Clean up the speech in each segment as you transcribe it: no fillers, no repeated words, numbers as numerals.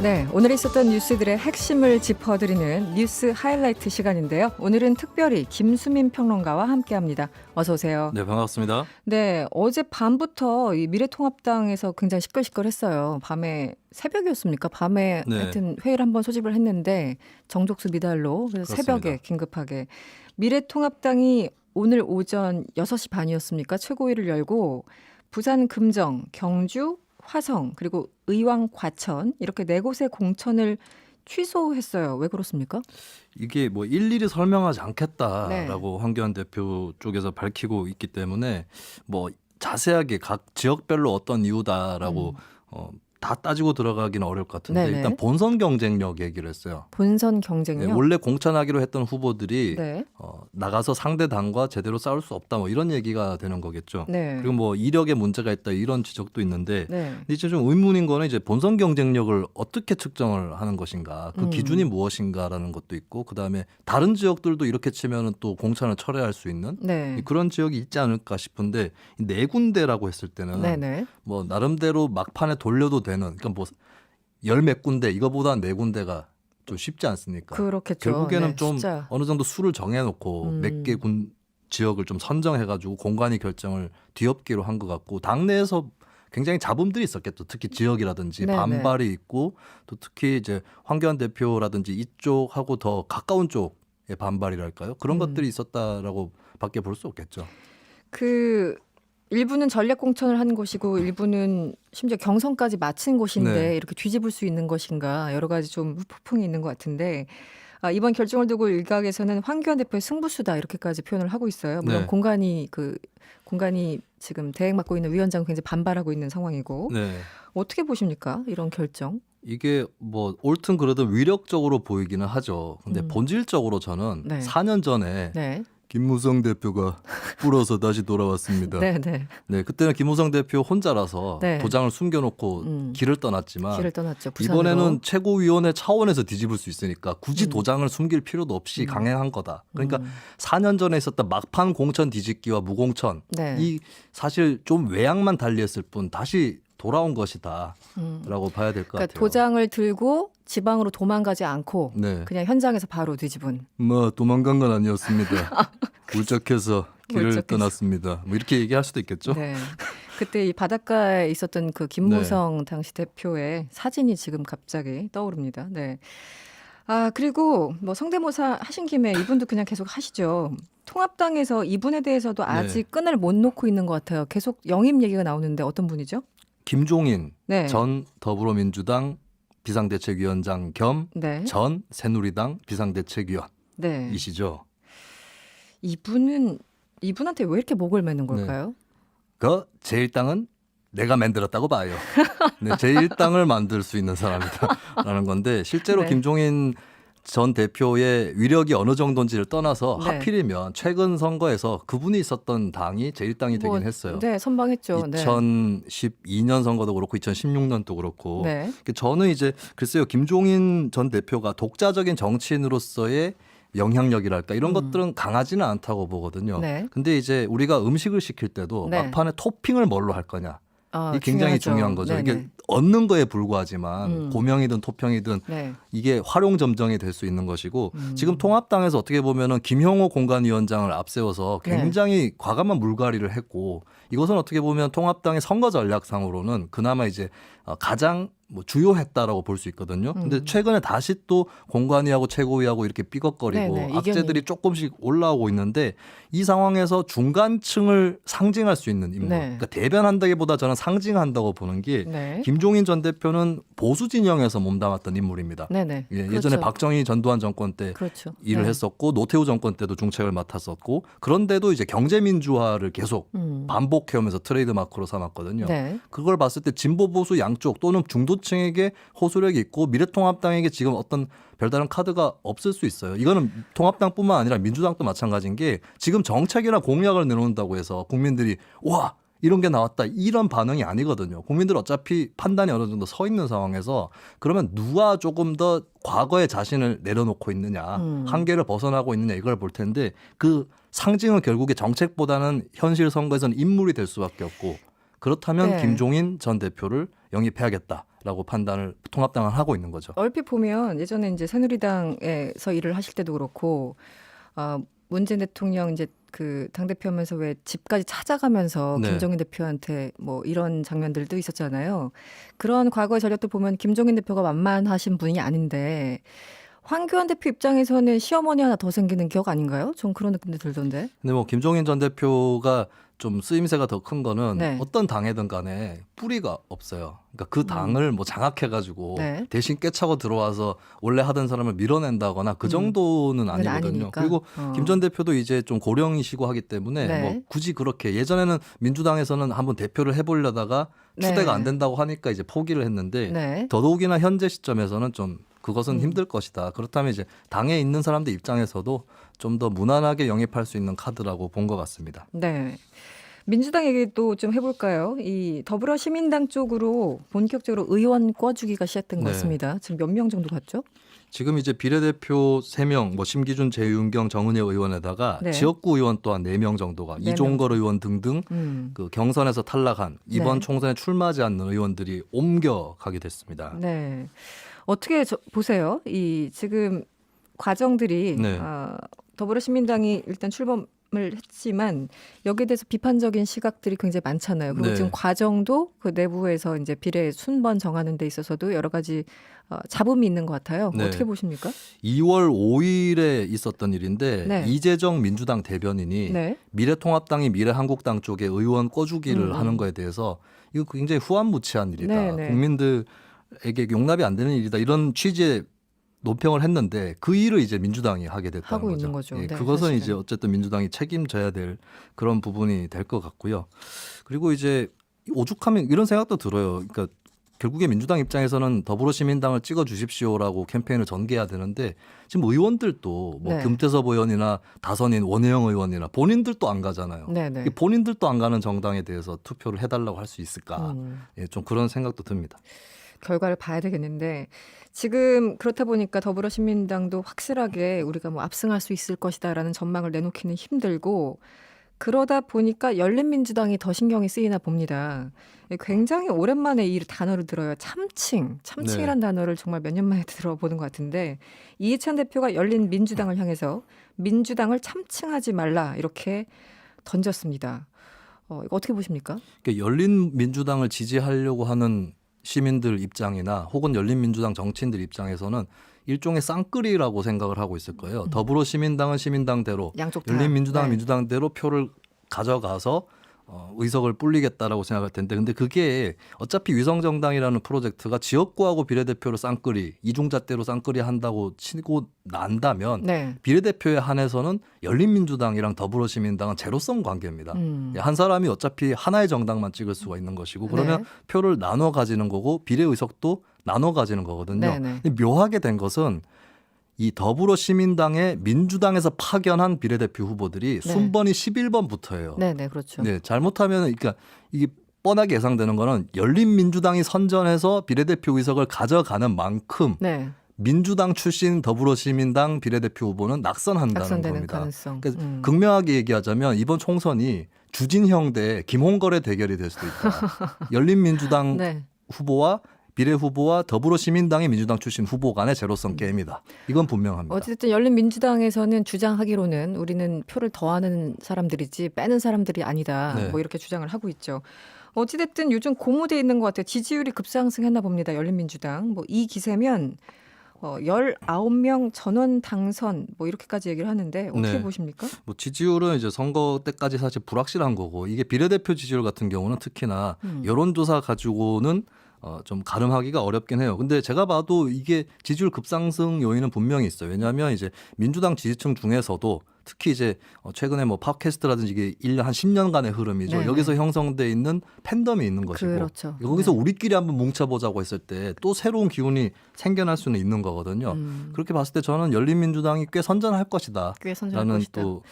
네, 오늘 있었던 뉴스들의 핵심을 짚어드리는 뉴스 하이라이트 시간인데요. 오늘은 특별히 김수민 평론가와 함께합니다. 어서 오세요. 네, 반갑습니다. 네, 어제 밤부터 이 미래통합당에서 굉장히 시끌시끌했어요. 밤에 새벽이었습니까? 밤에 네. 하여튼 회의를 한번 소집을 했는데 정족수 미달로 그래서 그렇습니다. 새벽에 긴급하게 미래통합당이 오늘 오전 6시 반이었습니까? 최고위를 열고 부산 금정, 경주 화성 그리고 의왕 과천 이렇게 네 곳의 공천을 취소했어요. 왜 그렇습니까? 이게 뭐 일일이 설명하지 네. 않겠다라고 황교안 대표 쪽에서 밝히고 있기 때문에 뭐 자세하게 각 지역별로 어떤 이유다라고 다 따지고 들어가기는 어려울 것 같은데 네네. 일단 본선 경쟁력 얘기를 했어요. 본선 네, 경쟁력. 원래 공천하기로 했던 후보들이 네. 나가서 상대 당과 제대로 싸울 수 없다 뭐 이런 얘기가 되는 거겠죠. 네. 그리고 뭐 이력에 문제가 있다 이런 지적도 있는데 네. 근데 이제 좀 의문인 거는 이제 본선 경쟁력을 어떻게 측정을 하는 것인가 그 기준이 무엇인가라는 것도 있고 그다음에 다른 지역들도 이렇게 치면은 또 공천을 철회할 수 있는 네. 그런 지역이 있지 않을까 싶은데 이 네 군데라고 했을 때는 네네. 뭐 나름대로 막판에 돌려도 되는 그러니까 뭐 열 몇 군데 이거보다 네 군데가 좀 쉽지 않습니까? 그렇겠죠. 결국에는 네, 좀 숫자. 어느 정도 수를 정해놓고 몇 개 지역을 좀 선정해가지고 공관위 결정을 뒤엎기로 한 것 같고 당내에서 굉장히 잡음들이 있었겠죠. 특히 지역이라든지 네네. 반발이 있고 또 특히 이제 황교안 대표라든지 이쪽하고 더 가까운 쪽의 반발이랄까요? 그런 것들이 있었다라고 밖에 볼 수 없겠죠. 그 일부는 전략 공천을 한 곳이고 일부는 심지어 경선까지 마친 곳인데 네. 이렇게 뒤집을 수 있는 것인가 여러 가지 좀 후폭풍이 있는 것 같은데 이번 결정을 두고 일각에서는 황교안 대표의 승부수다 이렇게까지 표현을 하고 있어요. 물론 네. 공간이 지금 대행 맡고 있는 위원장은 굉장히 반발하고 있는 상황이고 네. 어떻게 보십니까? 이런 결정? 이게 뭐 옳든 그러든 위력적으로 보이기는 하죠. 근데 음. 본질적으로 저는 네. 4년 전에 네. 김무성 대표가 불어서 다시 돌아왔습니다. 네, 네. 네, 그때는 김무성 대표 혼자라서 네. 도장을 숨겨놓고 길을 떠났지만 길을 떠났죠. 부산으로. 이번에는 최고위원회 차원에서 뒤집을 수 있으니까 굳이 도장을 숨길 필요도 없이 강행한 거다. 그러니까 4년 전에 있었던 막판 공천 뒤집기와 무공천 네. 이 사실 좀 외양만 달리했을 뿐 다시 돌아온 것이다라고 봐야 될 것 그러니까 같아요. 도장을 들고 지방으로 도망가지 않고 네, 그냥 현장에서 바로 뒤집은. 뭐 도망간 건 아니었습니다. 울적해서 길을 울적해서. 떠났습니다. 뭐 이렇게 얘기할 수도 있겠죠. 네. 그때 이 바닷가에 있었던 그 김무성 당시 대표의 사진이 지금 갑자기 떠오릅니다. 네. 그리고 뭐 성대모사 하신 김에 이분도 그냥 계속 하시죠. 통합당에서 이분에 대해서도 아직 끈을 못 놓고 있는 것 같아요. 계속 영입 얘기가 나오는데 어떤 분이죠? 김종인 네. 전 더불어민주당 비상대책위원장 겸 네. 전 새누리당 비상대책위원이시죠. 네. 이분한테 왜 이렇게 목을 매는 걸까요? 그 제1당은 내가 만들었다고 봐요. 네, 제1당을 만들 수 있는 사람이다라는 건데 실제로 네. 김종인 전 대표의 위력이 어느 정도인지를 떠나서 네. 하필이면 최근 선거에서 그분이 있었던 당이 제1당이 되긴 했어요. 네, 선방했죠. 네. 2012년 선거도 그렇고 2016년도 그렇고 네. 저는 이제 글쎄요 김종인 전 대표가 독자적인 정치인으로서의 영향력이랄까 이런 것들은 강하지는 않다고 보거든요. 네. 근데 이제 우리가 음식을 시킬 때도 네. 막판에 토핑을 뭘로 할 거냐 이게 굉장히 중요하죠. 중요한 거죠. 네네. 이게 얻는 거에 불과하지만 고명이든 토평이든 네. 이게 활용점정이 될 수 있는 것이고 지금 통합당에서 어떻게 보면은 김형호 공관위원장을 앞세워서 네. 굉장히 과감한 물갈이를 했고 이것은 어떻게 보면 통합당의 선거 전략상으로는 그나마 이제 가장 뭐 주요했다라고 볼 수 있거든요. 근데 최근에 다시 또 공관위하고 최고위하고 이렇게 삐걱거리고 네네, 악재들이 조금씩 올라오고 있는데 이 상황에서 중간층을 상징할 수 있는 인물. 네. 그러니까 대변한다기보다 저는 상징한다고 보는 게 네. 김종인 전 대표는 보수 진영에서 몸담았던 인물입니다. 네네. 예, 그렇죠. 예전에 박정희 전두환 정권 때 그렇죠. 일을 네. 했었고 노태우 정권 때도 중책을 맡았었고 그런데도 이제 경제민주화를 계속 반복해오면서 트레이드 마크로 삼았거든요. 네. 그걸 봤을 때 진보 보수 양쪽 또는 중도층에게 호소력이 있고 미래통합당에게 지금 어떤 별다른 카드가 없을 수 있어요. 이거는 통합당뿐만 아니라 민주당도 마찬가지인 게 지금 정책이나 공약을 내놓는다고 해서 국민들이 와 이런 게 나왔다 이런 반응이 아니거든요. 국민들 어차피 판단이 어느 정도 서 있는 상황에서 그러면 누가 조금 더 과거의 자신을 내려놓고 있느냐 한계를 벗어나고 있느냐 이걸 볼 텐데 그 상징은 결국에 정책보다는 현실 선거에서는 인물이 될 수밖에 없고 그렇다면 네. 김종인 전 대표를 영입해야겠다라고 판단을 통합당은 하고 있는 거죠. 얼핏 보면 예전에 이제 새누리당에서 일을 하실 때도 그렇고 문재인 대통령 이제 그 당대표하면서 왜 집까지 찾아가면서 네. 김종인 대표한테 뭐 이런 장면들도 있었잖아요. 그런 과거의 전력도 보면 김종인 대표가 만만하신 분이 아닌데 황교안 대표 입장에서는 시어머니 하나 더 생기는 격 아닌가요? 좀 그런 느낌도 들던데. 근데 뭐 김종인 전 대표가 좀 쓰임새가 더 큰 거는 네. 어떤 당이든 간에 뿌리가 없어요. 그러니까 그 당을 뭐 장악해가지고 네. 대신 깨차고 들어와서 원래 하던 사람을 밀어낸다거나 그 정도는 그건 아니거든요. 아니니까. 그리고 김 전 대표도 이제 좀 고령이시고 하기 때문에 네. 뭐 굳이 그렇게 예전에는 민주당에서는 한번 대표를 해보려다가 네. 추대가 안 된다고 하니까 이제 포기를 했는데 네. 더더욱이나 현재 시점에서는 좀 그것은 힘들 것이다. 그렇다면 이제 당에 있는 사람들 입장에서도 좀 더 무난하게 영입할 수 있는 카드라고 본 것 같습니다. 네. 민주당 얘기도 좀 해볼까요? 이 더불어시민당 쪽으로 본격적으로 의원 꿔주기가 시작된 것 네. 같습니다. 지금 몇 명 정도 갔죠? 지금 이제 비례대표 3명, 뭐 심기준, 재윤경, 정은혜 의원에다가 네. 지역구 의원 또한 4명 정도가 네 이종걸 의원 등등 그 경선에서 탈락한 이번 네. 총선에 출마하지 않는 의원들이 옮겨가게 됐습니다. 네. 어떻게 보세요? 이 지금 과정들이 네. 더불어시민당이 일단 출범을 했지만 여기에 대해서 비판적인 시각들이 굉장히 많잖아요. 그리고 네. 지금 과정도 그 내부에서 이제 비례 순번 정하는 데 있어서도 여러 가지 잡음이 있는 것 같아요. 네. 어떻게 보십니까? 2월 5일에 있었던 일인데 네. 이재정 민주당 대변인이 네. 미래통합당이 미래한국당 쪽에 의원 꿔주기를 음. 하는 거에 대해서 이거 굉장히 후안무치한 일이다. 네, 네. 국민들에게 용납이 안 되는 일이다. 이런 취지의 논평을 했는데 그 일을 이제 민주당이 하게 됐다는 하고 거죠. 있는 거죠. 예, 네, 그것은 사실은. 이제 어쨌든 민주당이 책임져야 될 그런 부분이 될 것 같고요. 그리고 이제 오죽하면 이런 생각도 들어요. 그러니까 결국에 민주당 입장에서는 더불어시민당을 찍어 주십시오라고 캠페인을 전개해야 되는데 지금 의원들도 뭐 네. 금태섭 의원이나 다선인 원혜영 의원이나 본인들도 안 가잖아요. 네네. 본인들도 안 가는 정당에 대해서 투표를 해달라고 할 수 있을까? 예, 좀 그런 생각도 듭니다. 결과를 봐야 되겠는데 지금 그렇다 보니까 더불어시민당도 확실하게 우리가 뭐 압승할 수 있을 것이다라는 전망을 내놓기는 힘들고 그러다 보니까 열린민주당이 더 신경이 쓰이나 봅니다. 굉장히 오랜만에 이 단어를 들어요. 참칭이란 단어를 정말 몇 년 만에 들어보는 것 같은데 이해찬 대표가 열린민주당을 향해서 민주당을 참칭하지 말라 이렇게 던졌습니다. 이거 어떻게 보십니까? 그러니까 열린민주당을 지지하려고 하는 시민들 입장이나 혹은 열린민주당 정치인들 입장에서는 일종의 쌍끌이라고 생각을 하고 있을 거예요. 더불어시민당은 시민당대로 양쪽 다. 열린민주당은 네. 민주당대로 표를 가져가서 의석을 불리겠다라고 생각할 텐데 근데 그게 어차피 위성정당이라는 프로젝트가 지역구하고 비례대표로 쌍끌이 이중잣대로 쌍끌이 한다고 치고 난다면 네. 비례대표에 한해서는 열린민주당이랑 더불어시민당은 제로성 관계입니다. 한 사람이 어차피 하나의 정당만 찍을 수가 있는 것이고 그러면 네. 표를 나눠 가지는 거고 비례의석도 나눠 가지는 거거든요. 네네. 근데 묘하게 된 것은 이 더불어시민당의 민주당에서 파견한 비례대표 후보들이 네. 순번이 11번부터예요. 네네 그렇죠. 네, 잘못하면 그러니까 이게 뻔하게 예상되는 거는 열린민주당이 선전해서 비례대표 의석을 가져가는 만큼 네. 민주당 출신 더불어시민당 비례대표 후보는 낙선한다는 낙선되는 겁니다. 가능성. 그러니까 극명하게 얘기하자면 이번 총선이 주진형 대 김홍걸의 대결이 될 수도 있다. 열린민주당 네. 후보와 비례 후보와 더불어시민당의 민주당 출신 후보 간의 제로성 게임이다. 이건 분명합니다. 어쨌든 열린민주당에서는 주장하기로는 우리는 표를 더하는 사람들이지 빼는 사람들이 아니다. 네. 뭐 이렇게 주장을 하고 있죠. 어찌됐든 요즘 고무돼 있는 것 같아요. 지지율이 급상승했나 봅니다. 열린민주당. 뭐 이 기세면 19명 전원 당선 뭐 이렇게까지 얘기를 하는데 어떻게 네. 보십니까? 뭐 지지율은 이제 선거 때까지 사실 불확실한 거고 이게 비례대표 지지율 같은 경우는 특히나 여론조사 가지고는 좀 가름하기가 어렵긴 해요. 근데 제가 봐도 이게 지지율 급상승 요인은 분명히 있어요. 왜냐하면 이제 민주당 지지층 중에서도 특히 이제 최근에 뭐 팟캐스트라든지 이게 1년 한 10년간의 흐름이죠. 네네. 여기서 형성돼 있는 팬덤이 있는 것이고 그렇죠. 여기서 네. 우리끼리 한번 뭉쳐보자고 했을 때 또 새로운 기운이 생겨날 수는 있는 거거든요. 그렇게 봤을 때 저는 열린민주당이 꽤 선전할 것이다. 꽤 선전할 라는 것이다. 또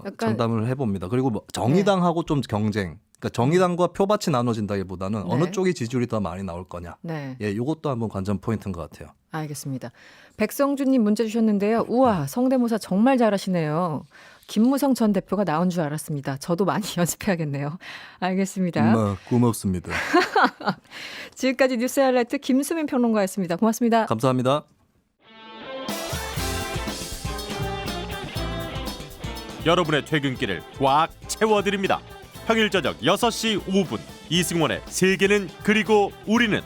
약간- 장담을 해봅니다. 그리고 뭐 정의당하고 좀 경쟁. 그러니까 정의당과 표밭이 나눠진다기보다는 네. 어느 쪽이 지지율이 더 많이 나올 거냐. 네. 예, 이것도 한번 관전 포인트인 것 같아요. 알겠습니다. 백성준님 문자 주셨는데요. 우와 성대모사 정말 잘하시네요. 김무성 전 대표가 나온 줄 알았습니다. 저도 많이 연습해야겠네요. 알겠습니다. 고맙습니다. 지금까지 뉴스 하이라이트 김수민 평론가였습니다. 고맙습니다. 감사합니다. 여러분의 퇴근길을 꽉 채워드립니다. 평일 저녁 6시 5분 이승원의 세계는 그리고 우리는